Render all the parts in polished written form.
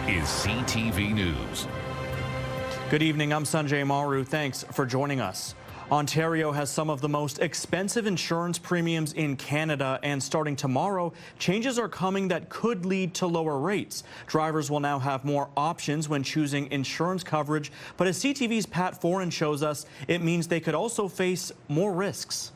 is CTV News. Good evening, I'm Sanjay Maru. Thanks for joining us. Ontario has some of the most expensive insurance premiums in Canada, and starting tomorrow, changes are coming that could lead to lower rates. Drivers will now have more options when choosing insurance coverage, but as CTV's Pat Foran shows us, it means they could also face more risks.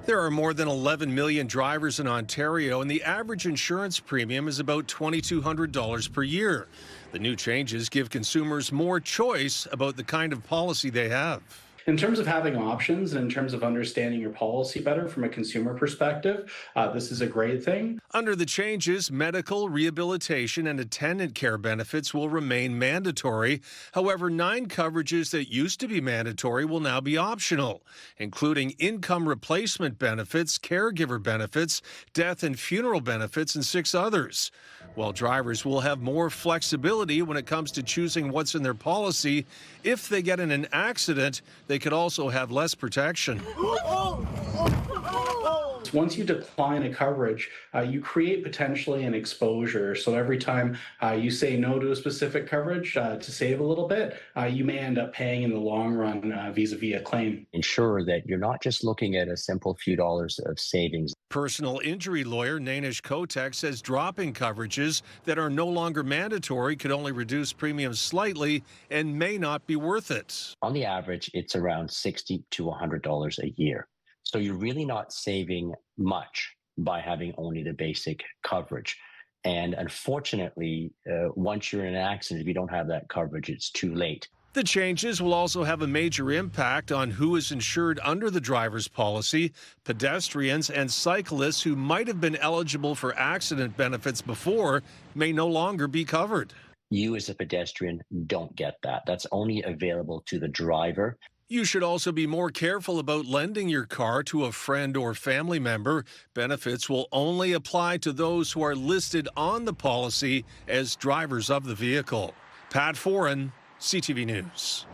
There are more than 11 million drivers in Ontario, and the average insurance premium is about $2,200 per year. The new changes give consumers more choice about the kind of policy they have. In terms of having options and in terms of understanding your policy better from a consumer perspective, this is a great thing. Under the changes, medical, rehabilitation, and attendant care benefits will remain mandatory. However, 9 coverages that used to be mandatory will now be optional, including income replacement benefits, caregiver benefits, death and funeral benefits, and 6 others. While drivers will have more flexibility when it comes to choosing what's in their policy, if they get in an accident, they could also have less protection. Once you decline a coverage, you create potentially an exposure. So every time you say no to a specific coverage to save a little bit, you may end up paying in the long run vis-a-vis a claim. Ensure that you're not just looking at a simple few dollars of savings. Personal injury lawyer Nainish Kotek says dropping coverages that are no longer mandatory could only reduce premiums slightly and may not be worth it. On the average, it's around $60 to $100 a year. So you're really not saving much by having only the basic coverage. And unfortunately, once you're in an accident, if you don't have that coverage, it's too late. The changes will also have a major impact on who is insured under the driver's policy. Pedestrians and cyclists who might have been eligible for accident benefits before may no longer be covered. You as a pedestrian don't get that. That's only available to the driver. You should also be more careful about lending your car to a friend or family member. Benefits will only apply to those who are listed on the policy as drivers of the vehicle. Pat Foran, CTV News.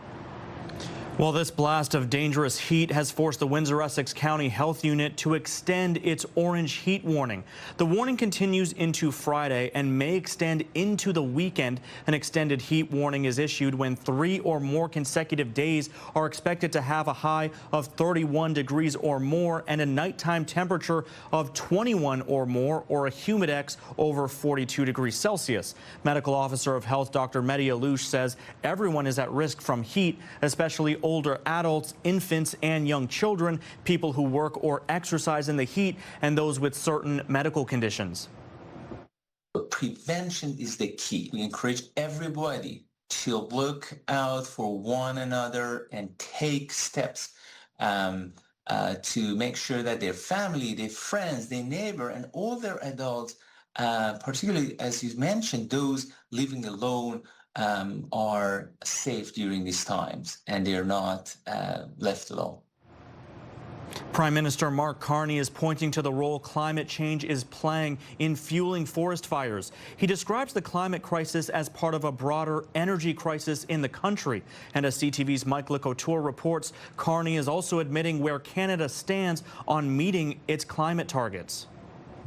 Well, this blast of dangerous heat has forced the Windsor-Essex County Health Unit to extend its orange heat warning. The warning continues into Friday and may extend into the weekend. An extended heat warning is issued when 3 or more consecutive days are expected to have a high of 31 degrees or more and a nighttime temperature of 21 or more, or a humidex over 42 degrees Celsius. Medical Officer of Health Dr. Mehdi Alouche says everyone is at risk from heat, especially older adults, infants, and young children, people who work or exercise in the heat, and those with certain medical conditions. Prevention is the key. We encourage everybody to look out for one another and take steps to make sure that their family, their friends, their neighbor, and all their adults, particularly, as you mentioned, those living alone, are safe during these times, and they're not left alone. Prime Minister Mark Carney is pointing to the role climate change is playing in fueling forest fires. He describes the climate crisis as part of a broader energy crisis in the country. And as CTV's Mike Lecouture reports, Carney is also admitting where Canada stands on meeting its climate targets.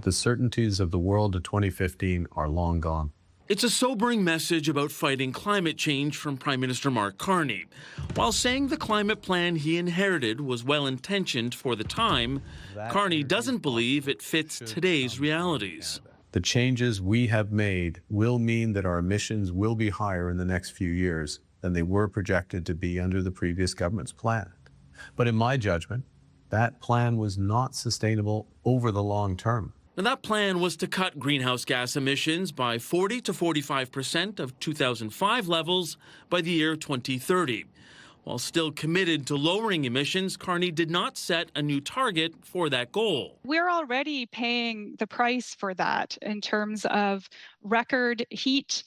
The certainties of the world of 2015 are long gone. It's a sobering message about fighting climate change from Prime Minister Mark Carney. While saying the climate plan he inherited was well-intentioned for the time, Carney doesn't believe it fits today's realities. The changes we have made will mean that our emissions will be higher in the next few years than they were projected to be under the previous government's plan. But in my judgment, that plan was not sustainable over the long term. Now, that plan was to cut greenhouse gas emissions by 40 to 45% of 2005 levels by the year 2030. While still committed to lowering emissions, Carney did not set a new target for that goal. We're already paying the price for that in terms of record heat,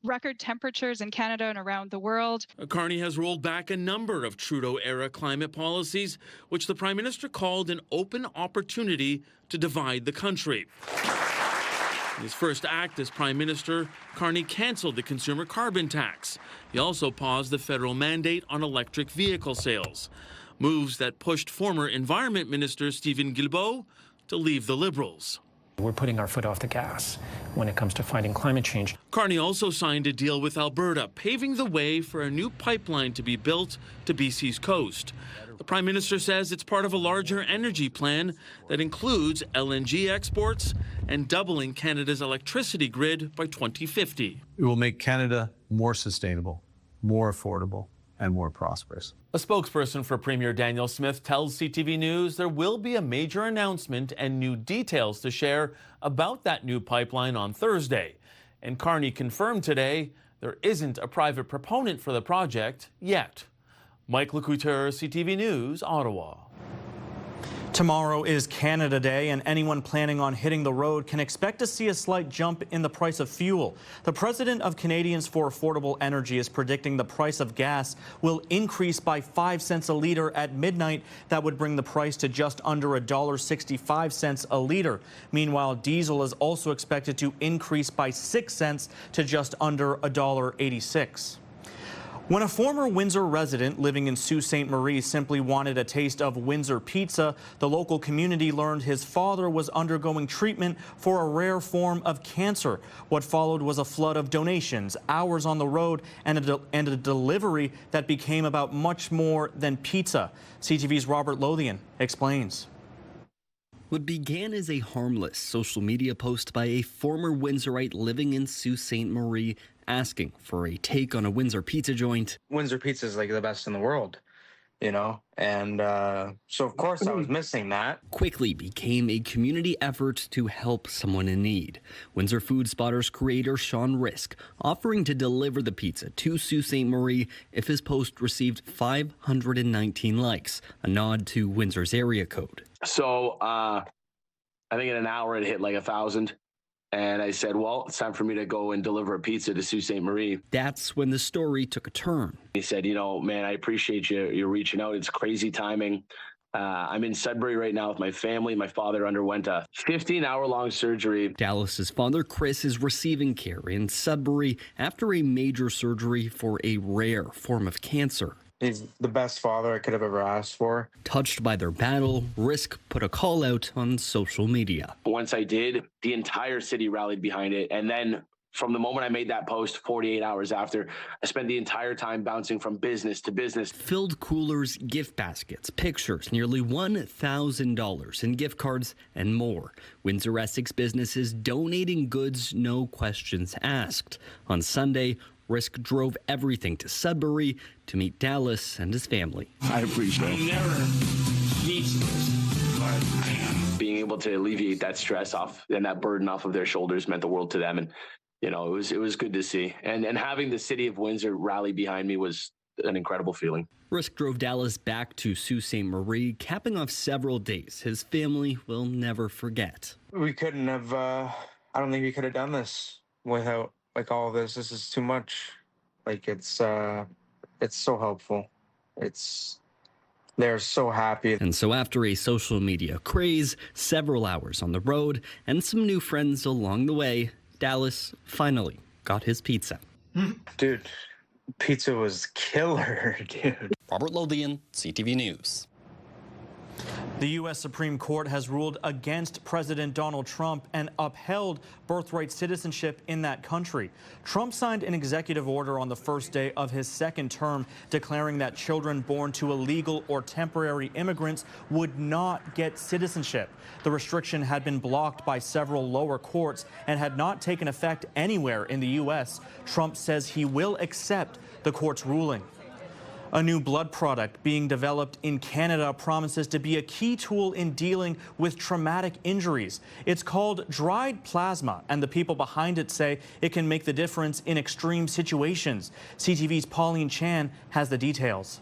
record temperatures in Canada and around the world. Carney has rolled back a number of Trudeau-era climate policies, which the Prime Minister called an open opportunity to divide the country. In his first act as Prime Minister, Carney cancelled the consumer carbon tax. He also paused the federal mandate on electric vehicle sales, moves that pushed former Environment Minister Stephen Guilbeault to leave the Liberals. We're putting our foot off the gas when it comes to fighting climate change. Carney also signed a deal with Alberta, paving the way for a new pipeline to be built to BC's coast. The Prime Minister says it's part of a larger energy plan that includes LNG exports and doubling Canada's electricity grid by 2050. It will make Canada more sustainable, more affordable, and more prosperous. A spokesperson for Premier Daniel Smith tells CTV News there will be a major announcement and new details to share about that new pipeline on Thursday. And Carney confirmed today there isn't a private proponent for the project yet. Mike Lecouteur, CTV News, Ottawa. Tomorrow is Canada Day, and anyone planning on hitting the road can expect to see a slight jump in the price of fuel. The president of Canadians for Affordable Energy is predicting the price of gas will increase by 5 cents a litre at midnight. That would bring the price to just under $1.65 a litre. Meanwhile, diesel is also expected to increase by 6 cents to just under $1.86. When a former Windsor resident living in Sault Ste. Marie simply wanted a taste of Windsor pizza, the local community learned his father was undergoing treatment for a rare form of cancer. What followed was a flood of donations, hours on the road, and a delivery that became about much more than pizza. CTV's Robert Lothian explains. What began as a harmless social media post by a former Windsorite living in Sault Ste. Marie asking for a take on a Windsor pizza joint. Windsor pizza is like the best in the world, you know, and so of course I was missing that. Quickly became a community effort to help someone in need. Windsor Food Spotters creator Sean Risk offering to deliver the pizza to Sault Ste. Marie if his post received 519 likes, a nod to Windsor's area code. So I think in an hour it hit like 1,000. And I said, well, it's time for me to go and deliver a pizza to Sault Ste. Marie. That's when the story took a turn. He said, you know, man, I appreciate you reaching out. It's crazy timing. I'm in Sudbury right now with my family. My father underwent a 15-hour-long surgery. Dallas's father, Chris, is receiving care in Sudbury after a major surgery for a rare form of cancer. He's the best father I could have ever asked for. Touched by their battle, Risk put a call out on social media. Once I did, the entire city rallied behind it. And then from the moment I made that post, 48 hours after, I spent the entire time bouncing from business to business. Filled coolers, gift baskets, pictures, nearly $1,000 in gift cards, and more. Windsor Essex businesses donating goods, no questions asked. On Sunday, Risk drove everything to Sudbury to meet Dallas and his family. I appreciate it. Being able to alleviate that stress off and that burden off of their shoulders meant the world to them. And, you know, it was good to see. And having the city of Windsor rally behind me was an incredible feeling. Risk drove Dallas back to Sault Ste. Marie, capping off several days his family will never forget. We couldn't have, I don't think we could have done this without like all of this. This is too much. Like it's so helpful. They're so happy. And so after a social media craze, several hours on the road, and some new friends along the way, Dallas finally got his pizza. Dude, pizza was killer, dude. Robert Lothian, CTV News. The U.S. Supreme Court has ruled against President Donald Trump and upheld birthright citizenship in that country. Trump signed an executive order on the first day of his second term declaring that children born to illegal or temporary immigrants would not get citizenship. The restriction had been blocked by several lower courts and had not taken effect anywhere in the U.S. Trump says he will accept the court's ruling. A new blood product being developed in Canada promises to be a key tool in dealing with traumatic injuries. It's called dried plasma, and the people behind it say it can make the difference in extreme situations. CTV's Pauline Chan has the details.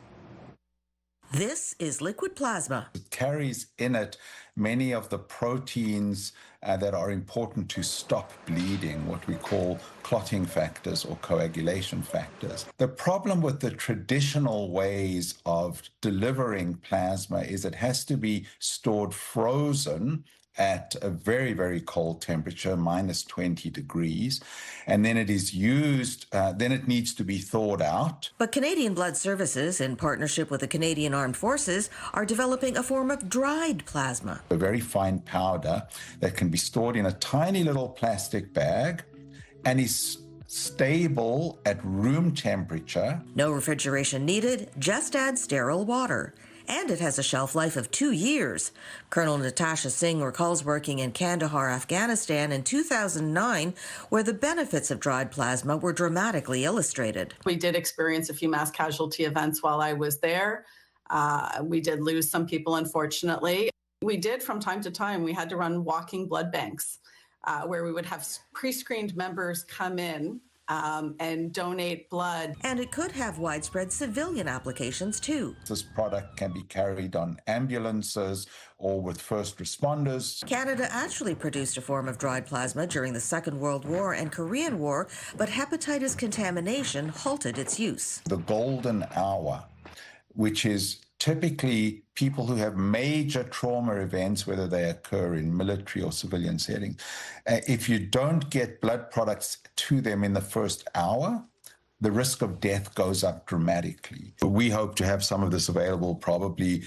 This is liquid plasma. It carries in it many of the proteins that are important to stop bleeding, what we call clotting factors or coagulation factors. The problem with the traditional ways of delivering plasma is it has to be stored frozen at a very, very cold temperature, minus 20 degrees, and then it is used, then it needs to be thawed out. But Canadian Blood Services, in partnership with the Canadian Armed Forces, are developing a form of dried plasma. A very fine powder that can be stored in a tiny little plastic bag and is stable at room temperature. No refrigeration needed, just add sterile water. And it has a shelf life of 2 years. Colonel Natasha Singh recalls working in Kandahar, Afghanistan in 2009, where the benefits of dried plasma were dramatically illustrated. We did experience a few mass casualty events while I was there. We did lose some people, unfortunately. We did, from time to time, we had to run walking blood banks where we would have pre-screened members come in and donate blood. And it could have widespread civilian applications too. This product can be carried on ambulances or with first responders. Canada actually produced a form of dried plasma during the Second World War and Korean War, but hepatitis contamination halted its use. The golden hour, which is typically people who have major trauma events, whether they occur in military or civilian settings, if you don't get blood products to them in the first hour, the risk of death goes up dramatically. We hope to have some of this available probably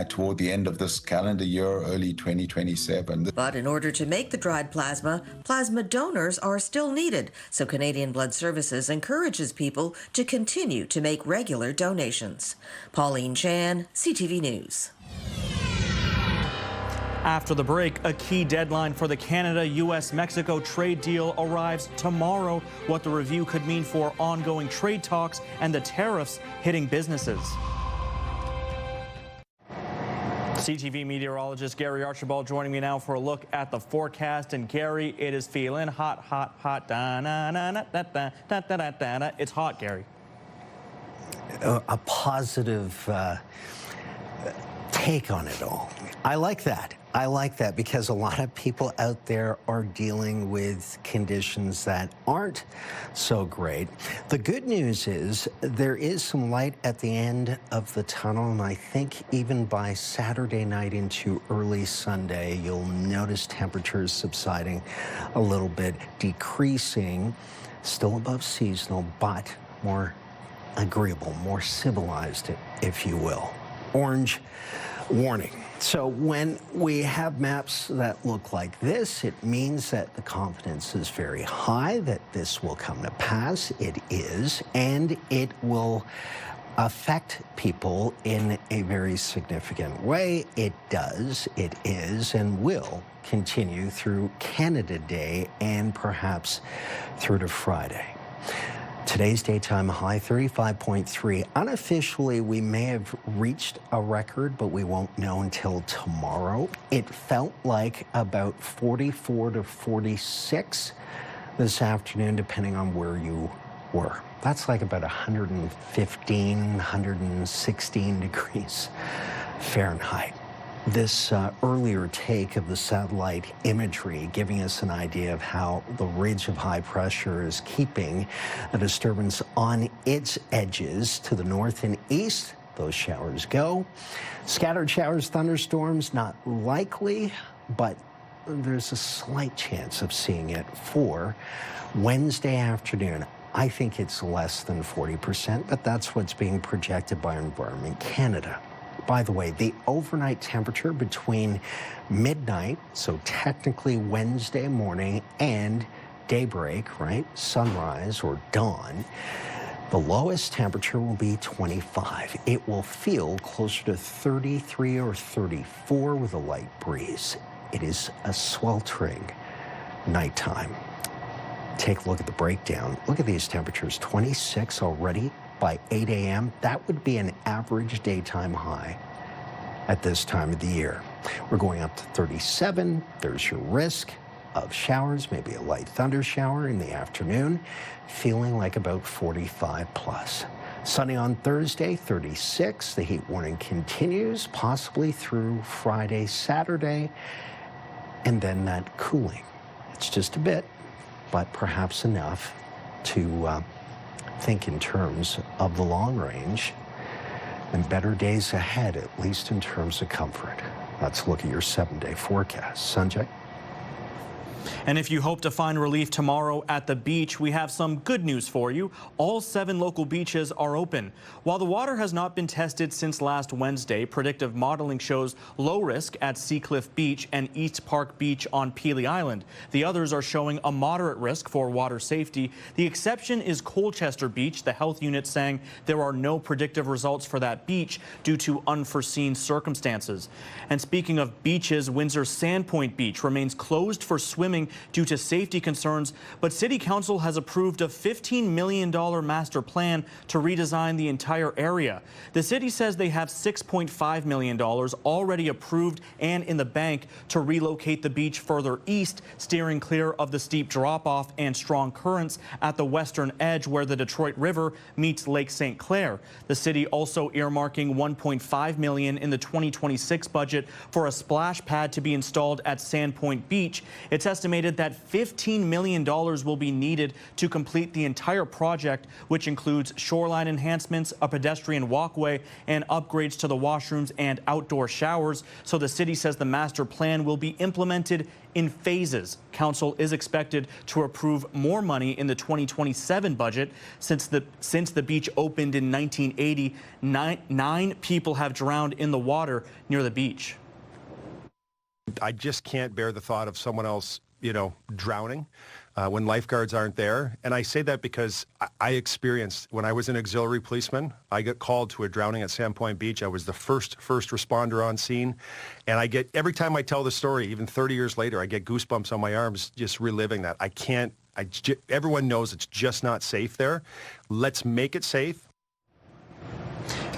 toward the end of this calendar year, early 2027. But in order to make the dried plasma, plasma donors are still needed. So Canadian Blood Services encourages people to continue to make regular donations. Pauline Chan, CTV News. After the break, a key deadline for the Canada-US-Mexico trade deal arrives tomorrow. What the review could mean for ongoing trade talks and the tariffs hitting businesses. CTV meteorologist Gary Archibald joining me now for a look at the forecast. And Gary, it is feeling hot, hot, hot. It's hot, Gary. A positive take on it all. I like that. I like that because a lot of people out there are dealing with conditions that aren't so great. The good news is there is some light at the end of the tunnel, and I think even by Saturday night into early Sunday, you'll notice temperatures subsiding a little bit, decreasing, still above seasonal, but more agreeable, more civilized, if you will. Orange warning. So when we have maps that look like this, it means that the confidence is very high that this will come to pass. It is, and it will affect people in a very significant way. It does, it is, and will continue through Canada Day and perhaps through to Friday. Today's daytime high, 35.3. Unofficially, we may have reached a record, but we won't know until tomorrow. It felt like about 44 to 46 this afternoon, depending on where you were. That's like about 115, 116 degrees Fahrenheit. This earlier take of the satellite imagery giving us an idea of how the ridge of high pressure is keeping a disturbance on its edges to the north and east. Those showers go. Scattered showers, thunderstorms, not likely, but there's a slight chance of seeing it for Wednesday afternoon. I think it's less than 40%, but that's what's being projected by Environment Canada. By the way, the overnight temperature between midnight, so technically Wednesday morning, and daybreak, right, sunrise or dawn, the lowest temperature will be 25. It will feel closer to 33 or 34 with a light breeze. It is a sweltering nighttime. Take a look at the breakdown. Look at these temperatures, 26 already. By 8 a.m., that would be an average daytime high at this time of the year. We're going up to 37. There's your risk of showers, maybe a light thunder shower in the afternoon, feeling like about 45 plus. Sunny on Thursday, 36. The heat warning continues, possibly through Friday, Saturday, and then that cooling. It's just a bit, but perhaps enough to think in terms of the long range and better days ahead, at least in terms of comfort. Let's look at your 7-day forecast. Sanjay? And if you hope to find relief tomorrow at the beach, we have some good news for you. All 7 local beaches are open. While the water has not been tested since last Wednesday, predictive modeling shows low risk at Seacliff Beach and East Park Beach on Pelee Island. The others are showing a moderate risk for water safety. The exception is Colchester Beach. The health unit saying there are no predictive results for that beach due to unforeseen circumstances. And speaking of beaches, Windsor's Sandpoint Beach remains closed for swimming due to safety concerns, but City Council has approved a $15 million master plan to redesign the entire area. The city says they have $6.5 million already approved and in the bank to relocate the beach further east, steering clear of the steep drop-off and strong currents at the western edge where the Detroit River meets Lake St. Clair. The city also earmarking $1.5 million in the 2026 budget for a splash pad to be installed at Sandpoint Beach. It's estimated that $15 million will be needed to complete the entire project, which includes shoreline enhancements, a pedestrian walkway, and upgrades to the washrooms and outdoor showers. So the city says the master plan will be implemented in phases. Council is expected to approve more money in the 2027 budget. Since the beach opened in 1980, nine people have drowned in the water near the beach. I just can't bear the thought of someone else, drowning when lifeguards aren't there. And I say that because I experienced, when I was an auxiliary policeman, I got called to a drowning at Sandpoint Beach. I was the first responder on scene. And every time I tell the story, even 30 years later, I get goosebumps on my arms just reliving that. Everyone knows it's just not safe there. Let's make it safe.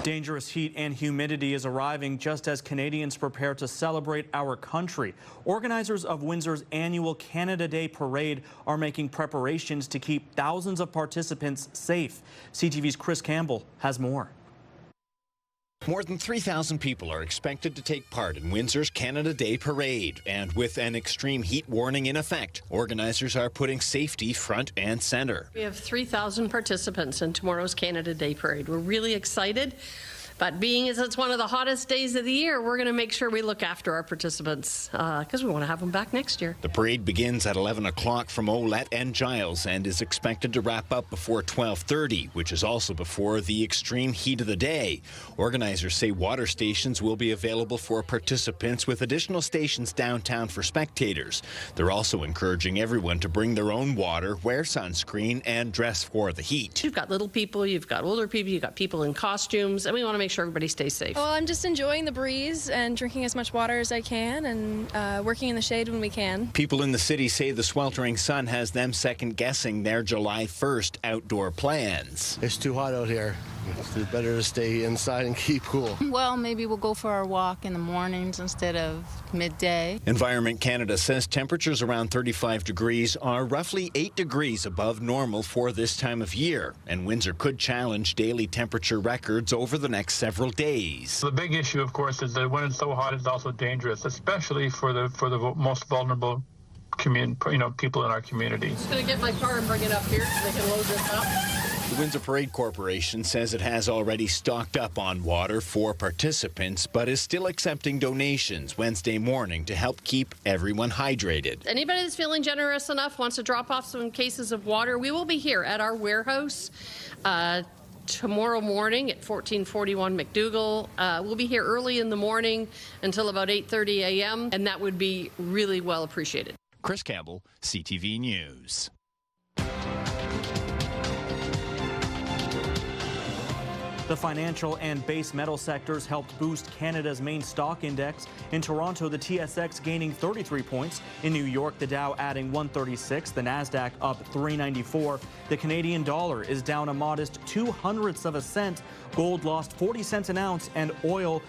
Dangerous heat and humidity is arriving just as Canadians prepare to celebrate our country. Organizers of Windsor's annual Canada Day Parade are making preparations to keep thousands of participants safe. CTV's Chris Campbell has more. More than 3,000 people are expected to take part in Windsor's Canada Day Parade, and with an extreme heat warning in effect, organizers are putting safety front and center. We have 3,000 participants in tomorrow's Canada Day Parade. We're really excited, but being as it's one of the hottest days of the year, we're going to make sure we look after our participants because we want to have them back next year. The parade begins at 11 o'clock from Olette and Giles and is expected to wrap up before 12:30, which is also before the extreme heat of the day. Organizers say water stations will be available for participants with additional stations downtown for spectators. They're also encouraging everyone to bring their own water, wear sunscreen, and dress for the heat. You've got little people, you've got older people, you've got people in costumes, and we want to make sure everybody stays safe. Well, I'm just enjoying the breeze and drinking as much water as I can and working in the shade when we can. People in the city say the sweltering sun has them second-guessing their July 1st outdoor plans. It's too hot out here. It's better to stay inside and keep cool. Well, maybe we'll go for our walk in the mornings instead of midday. Environment Canada says temperatures around 35 degrees are roughly 8 degrees above normal for this time of year, and Windsor could challenge daily temperature records over the next several days. The big issue, of course, is that when it's so hot, it's also dangerous, especially for the most vulnerable people in our community. I'm just going to get my car and bring it up here so they can load this up. The Windsor Parade Corporation says it has already stocked up on water for participants, but is still accepting donations Wednesday morning to help keep everyone hydrated. Anybody that's feeling generous enough wants to drop off some cases of water, we will be here at our warehouse tomorrow morning at 1441 McDougall. We'll be here early in the morning until about 8:30 a.m., and that would be really well appreciated. Chris Campbell, CTV News. The financial and base metal sectors helped boost Canada's main stock index. In Toronto, the TSX gaining 33 points. In New York, the Dow adding 136, the Nasdaq up 394. The Canadian dollar is down a modest 0.02 cents. Gold lost 40 cents an ounce, and oil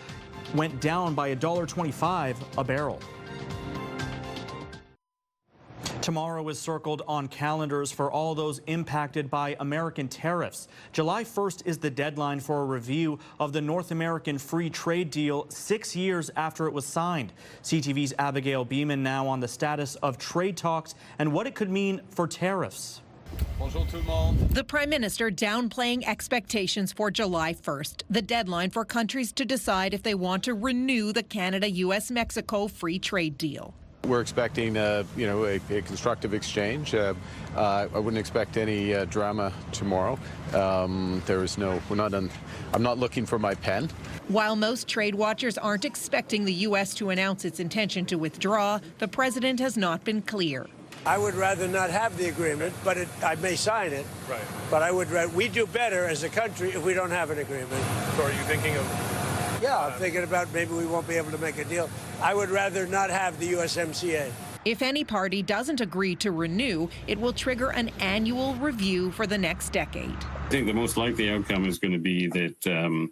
went down by $1.25 a barrel. Tomorrow is circled on calendars for all those impacted by American tariffs. July 1st is the deadline for a review of the North American Free Trade Deal 6 years after it was signed. CTV's Abigail Beeman now on the status of trade talks and what it could mean for tariffs. The Prime Minister downplaying expectations for July 1st, the deadline for countries to decide if they want to renew the Canada-US-Mexico free trade deal. We're expecting, a constructive exchange. I wouldn't expect any drama tomorrow. I'm not looking for my pen. While most trade watchers aren't expecting the U.S. to announce its intention to withdraw, the president has not been clear. I would rather not have the agreement, but I may sign it. Right. But we do better as a country if we don't have an agreement. So are you thinking of? Yeah, I'm thinking about maybe we won't be able to make a deal. I would rather not have the USMCA. If any party doesn't agree to renew, it will trigger an annual review for the next decade. I think the most likely outcome is going to be that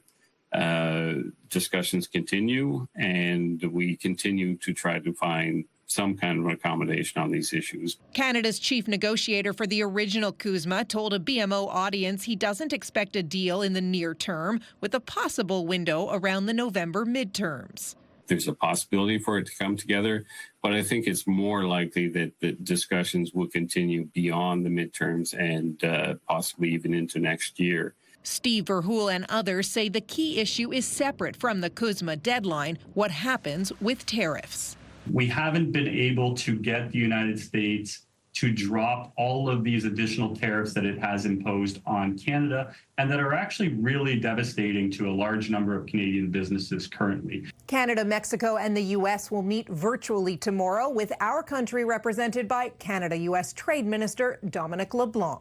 discussions continue and we continue to try to find some kind of accommodation on these issues. Canada's chief negotiator for the original CUSMA told a BMO audience he doesn't expect a deal in the near term, with a possible window around the November midterms. There's a possibility for it to come together, but I think it's more likely that the discussions will continue beyond the midterms and possibly even into next year. Steve Verhoeven and others say the key issue is separate from the CUSMA deadline: what happens with tariffs. We haven't been able to get the United States to drop all of these additional tariffs that it has imposed on Canada and that are actually really devastating to a large number of Canadian businesses currently. Canada, Mexico, and the U.S. will meet virtually tomorrow, with our country represented by Canada-U.S. Trade Minister Dominic LeBlanc.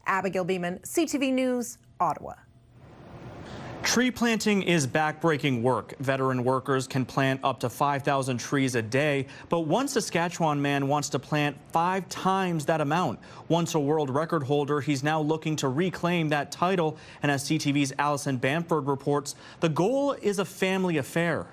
Abigail Beeman, CTV News, Ottawa. Tree planting is backbreaking work. Veteran workers can plant up to 5,000 trees a day, but one Saskatchewan man wants to plant 5 times that amount. Once a world record holder, he's now looking to reclaim that title. And as CTV's Alison Bamford reports, the goal is a family affair.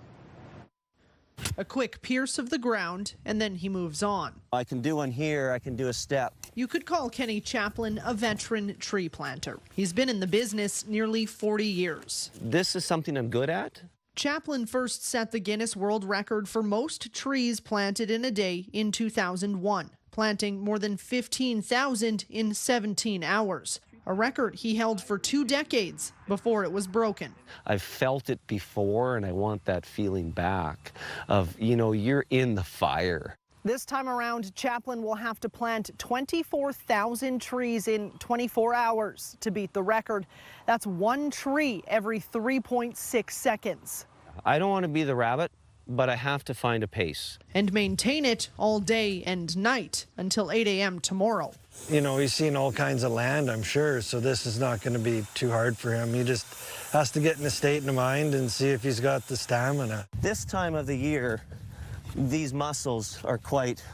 A quick pierce of the ground, and then he moves on. I can do one here, I can do a step. You could call Kenny Chaplin a veteran tree planter. He's been in the business nearly 40 years. This is something I'm good at. Chaplin first set the Guinness World Record for most trees planted in a day in 2001, planting more than 15,000 in 17 hours. A record he held for 2 decades before it was broken. I've felt it before, and I want that feeling back of, you're in the fire. This time around, Chaplin will have to plant 24,000 trees in 24 hours to beat the record. That's 1 tree every 3.6 seconds. I don't want to be the rabbit, but I have to find a pace. And maintain it all day and night until 8 a.m. tomorrow. He's seen all kinds of land, I'm sure, so this is not going to be too hard for him. He just has to get in a state of mind and see if he's got the stamina. This time of the year, these muscles are quite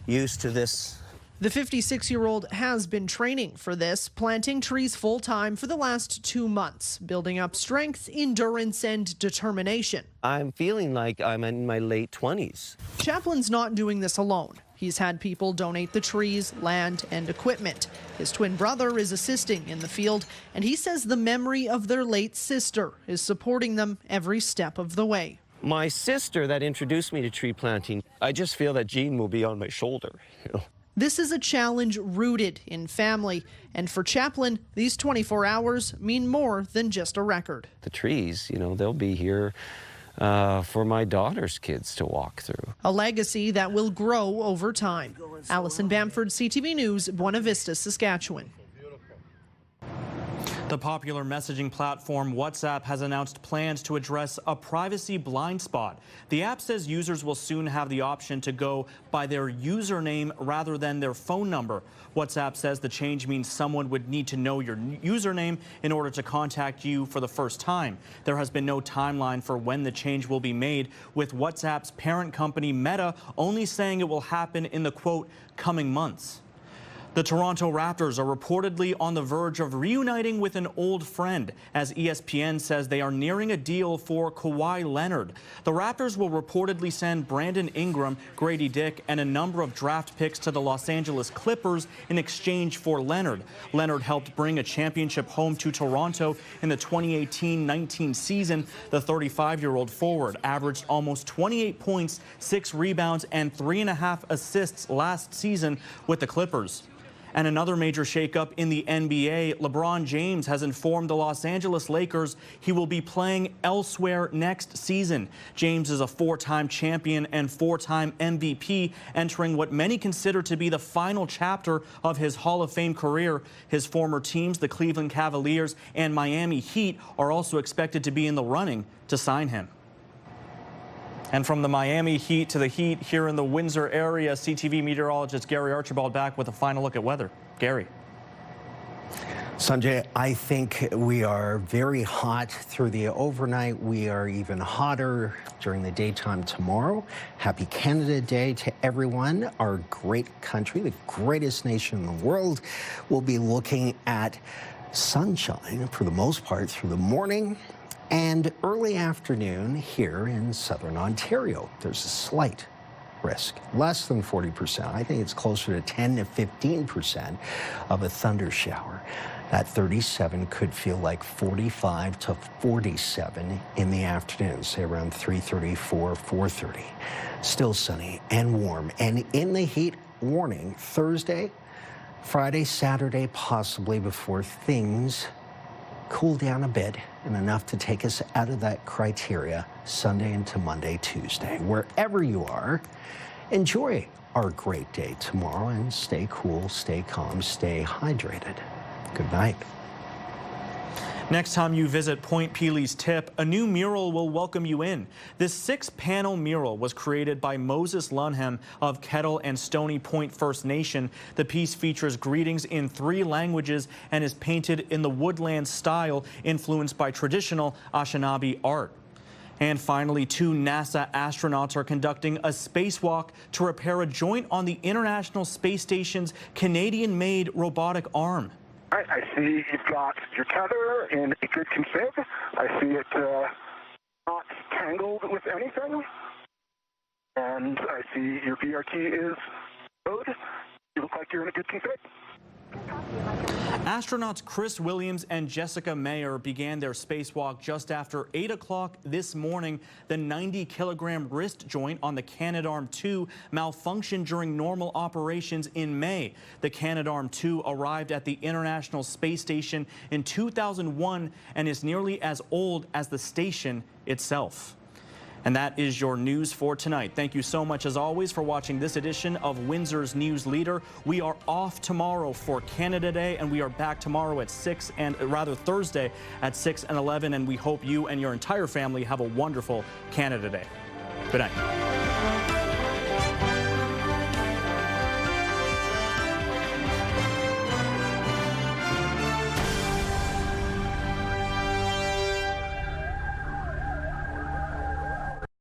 used to this. The 56-year-old has been training for this, planting trees full-time for the last 2 months, building up strength, endurance, and determination. I'm feeling like I'm in my late 20s. Chaplin's not doing this alone. He's had people donate the trees, land, and equipment. His twin brother is assisting in the field, and he says the memory of their late sister is supporting them every step of the way. My sister that introduced me to tree planting, I just feel that gene will be on my shoulder. This is a challenge rooted in family, and for Chaplin, these 24 hours mean more than just a record. The trees, they'll be here for my daughter's kids to walk through. A legacy that will grow over time. Alison Bamford, CTV News, Buena Vista, Saskatchewan. The popular messaging platform WhatsApp has announced plans to address a privacy blind spot. The app says users will soon have the option to go by their username rather than their phone number. WhatsApp says the change means someone would need to know your username in order to contact you for the first time. There has been no timeline for when the change will be made, with WhatsApp's parent company Meta only saying it will happen in the, quote, coming months. The Toronto Raptors are reportedly on the verge of reuniting with an old friend, as ESPN says they are nearing a deal for Kawhi Leonard. The Raptors will reportedly send Brandon Ingram, Grady Dick, and a number of draft picks to the Los Angeles Clippers in exchange for Leonard. Leonard helped bring a championship home to Toronto in the 2018-19 season. The 35-year-old forward averaged almost 28 points, 6 rebounds, and 3.5 assists last season with the Clippers. And another major shakeup in the NBA, LeBron James has informed the Los Angeles Lakers he will be playing elsewhere next season. James is a four-time champion and four-time MVP, entering what many consider to be the final chapter of his Hall of Fame career. His former teams, the Cleveland Cavaliers and Miami Heat, are also expected to be in the running to sign him. And from the Miami Heat to the Heat here in the Windsor area, CTV meteorologist Gary Archibald back with a final look at weather. Gary. Sanjay, I think we are very hot through the overnight. We are even hotter during the daytime tomorrow. Happy Canada Day to everyone. Our great country, the greatest nation in the world, will be looking at sunshine for the most part through the morning and early afternoon here in southern Ontario. There's a slight risk, less than 40%. I think it's closer to 10 to 15% of a thunder shower. That 37 could feel like 45 to 47 in the afternoon, say around 3:34, 4:30. Still sunny and warm. And in the heat warning, Thursday, Friday, Saturday, possibly before things cool down a bit and enough to take us out of that criteria Sunday into Monday, Tuesday. Wherever you are, enjoy our great day tomorrow and stay cool, stay calm, stay hydrated. Good night. Next time you visit Point Peely's Tip, a new mural will welcome you in. This 6-panel mural was created by Moses Lunhem of Kettle and Stony Point First Nation. The piece features greetings in 3 languages and is painted in the woodland style influenced by traditional Anishinaabe art. And finally, 2 NASA astronauts are conducting a spacewalk to repair a joint on the International Space Station's Canadian-made robotic arm. I see you've got your tether in a good config. I see it not tangled with anything. And I see your VRT is good. You look like you're in a good config. Astronauts Chris Williams and Jessica Mayer began their spacewalk just after 8 o'clock this morning. The 90-kilogram wrist joint on the Canadarm2 malfunctioned during normal operations in May. The Canadarm2 arrived at the International Space Station in 2001 and is nearly as old as the station itself. And that is your news for tonight. Thank you so much, as always, for watching this edition of Windsor's News Leader. We are off tomorrow for Canada Day, and we are back tomorrow at Thursday at 6 and 11. And we hope you and your entire family have a wonderful Canada Day. Good night.